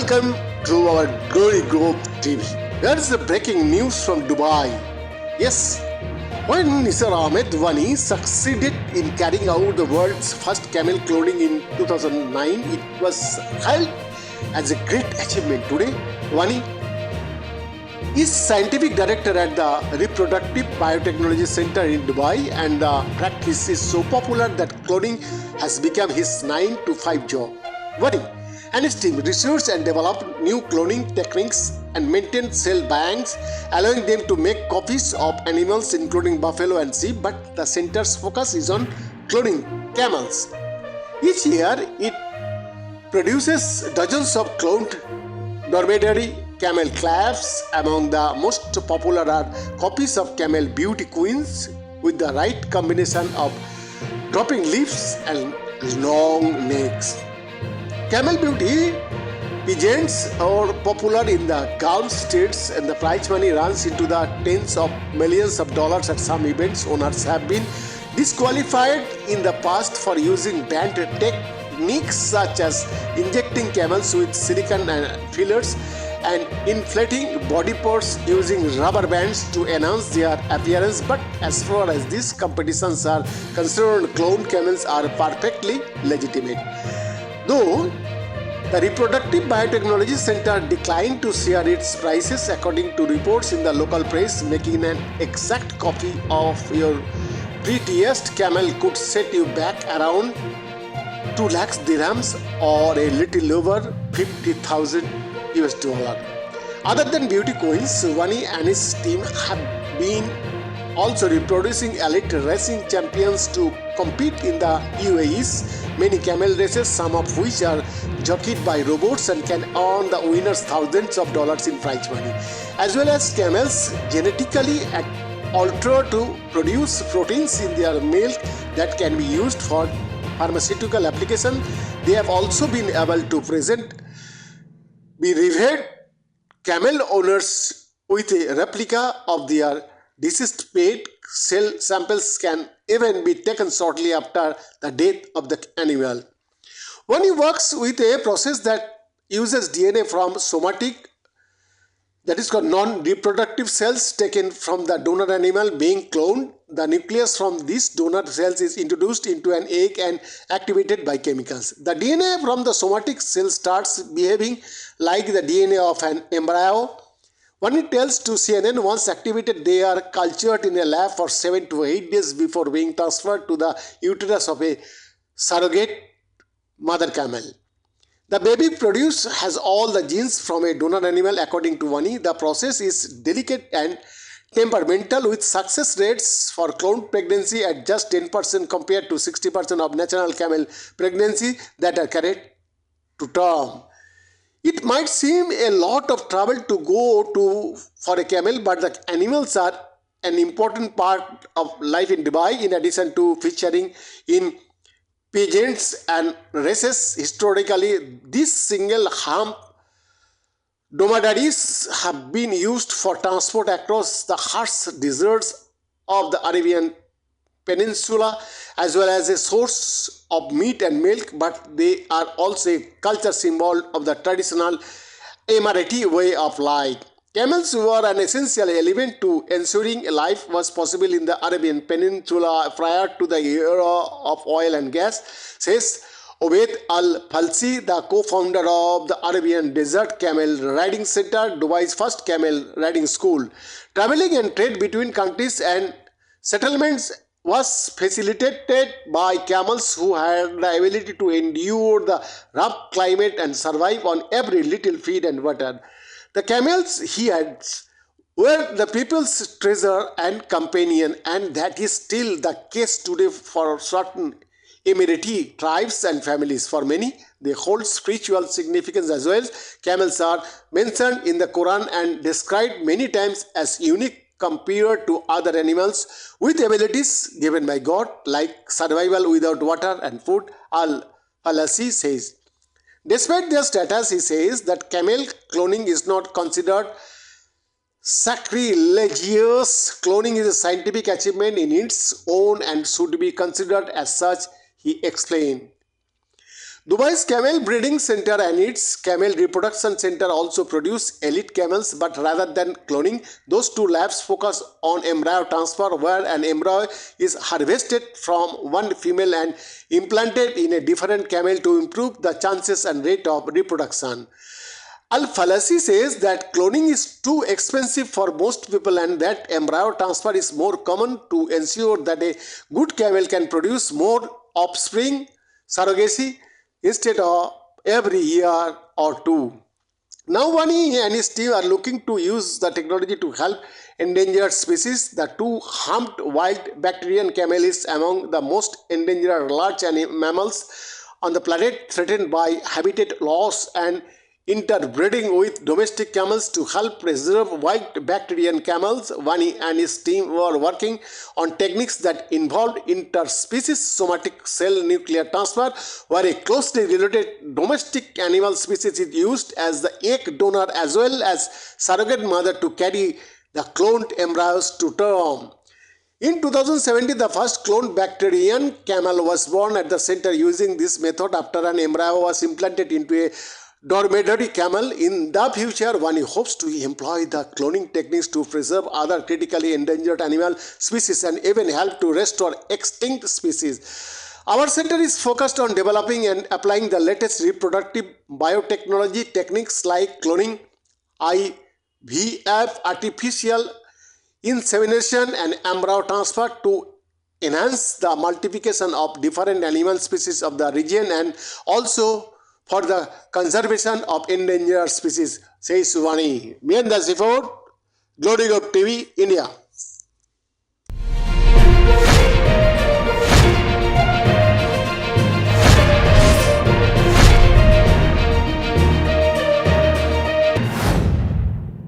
Welcome to our Glory Grove TV. Here is the breaking news from Dubai. Yes, when Nisar Ahmed Wani succeeded in carrying out the world's first camel cloning in 2009, it was hailed as a great achievement. Today, Wani is scientific director at the Reproductive Biotechnology Center in Dubai, and the practice is so popular that cloning has become his 9-to-5 job. Wani and his team research and develop new cloning techniques and maintain cell banks, allowing them to make copies of animals including buffalo and sheep, but the center's focus is on cloning camels. Each year, it produces dozens of cloned dromedary camel calves. Among the most popular are copies of camel beauty queens with the right combination of dropping leaves and long necks. Camel beauty pigeons are popular in the Gulf states, and the prize money runs into the tens of millions of dollars at some events. Owners have been disqualified in the past for using banned techniques such as injecting camels with silicone fillers and inflating body parts using rubber bands to enhance their appearance. But as far as these competitions are concerned, cloned camels are perfectly legitimate. Though the Reproductive Biotechnology Center declined to share its prices, according to reports in the local press, making an exact copy of your prettiest camel could set you back around 2 lakhs dirhams or a little over 50,000 US dollar. Other than beauty queens, Wani and his team have been also reproducing elite racing champions to compete in the UAE's many camel races, some of which are jockeyed by robots and can earn the winners thousands of dollars in prize money. As well as camels genetically altered to produce proteins in their milk that can be used for pharmaceutical application, they have also been able to be revered camel owners with a replica of their deceased pet. Cell samples can even be taken shortly after the death of the animal. One works with a process that uses DNA from somatic, that is called non-reproductive cells taken from the donor animal being cloned. The nucleus from these donor cells is introduced into an egg and activated by chemicals. The DNA from the somatic cell starts behaving like the DNA of an embryo. When it tells to CNN, once activated, they are cultured in a lab for 7 to 8 days before being transferred to the uterus of a surrogate mother camel. The baby produced has all the genes from a donor animal, according to Wani. The process is delicate and temperamental, with success rates for cloned pregnancy at just 10% compared to 60% of natural camel pregnancy that are carried to term. It might seem a lot of trouble to go to for a camel, but the animals are an important part of life in Dubai. In addition to featuring in pageants and races, historically these single hump dromedaries have been used for transport across the harsh deserts of the Arabian Peninsula, as well as a source of meat and milk, but they are also a culture symbol of the traditional Emirati way of life. Camels were an essential element to ensuring life was possible in the Arabian Peninsula prior to the era of oil and gas, says Obed Al-Falsi, the co-founder of the Arabian Desert Camel Riding Center, Dubai's first camel riding school. Traveling and trade between countries and settlements was facilitated by camels, who had the ability to endure the rough climate and survive on every little feed and water. The camels he had were the people's treasure and companion, and that is still the case today for certain Emirati tribes and families. For many, they hold spiritual significance as well. Camels are mentioned in the Quran and described many times as unique compared to other animals with abilities given by God, like survival without water and food. Al-Falasi says. Despite their status, he says that camel cloning is not considered sacrilegious. Cloning is a scientific achievement in its own and should be considered as such, he explained. Dubai's Camel Breeding Center and its Camel Reproduction Center also produce elite camels, but rather than cloning, those two labs focus on embryo transfer, where an embryo is harvested from one female and implanted in a different camel to improve the chances and rate of reproduction. Al-Falasi says that cloning is too expensive for most people and that embryo transfer is more common to ensure that a good camel can produce more offspring, surrogacy, instead of every year or two. Now Vani and his team are looking to use the technology to help endangered species. The two humped wild bacterian camel is among the most endangered large mammals on the planet, threatened by habitat loss and interbreeding with domestic camels. To help preserve wild bacterian camels, Vani and his team were working on techniques that involved interspecies somatic cell nuclear transfer, where a closely related domestic animal species is used as the egg donor as well as surrogate mother to carry the cloned embryos to term. In 2017, the first cloned bacterian camel was born at the center using this method after an embryo was implanted into a dromedary camel. In the future, one hopes to employ the cloning techniques to preserve other critically endangered animal species and even help to restore extinct species. Our center is focused on developing and applying the latest reproductive biotechnology techniques like cloning, IVF, artificial insemination, and embryo transfer to enhance the multiplication of different animal species of the region and also for the conservation of endangered species, says Vani. Beyond the report, Glory of TV, India.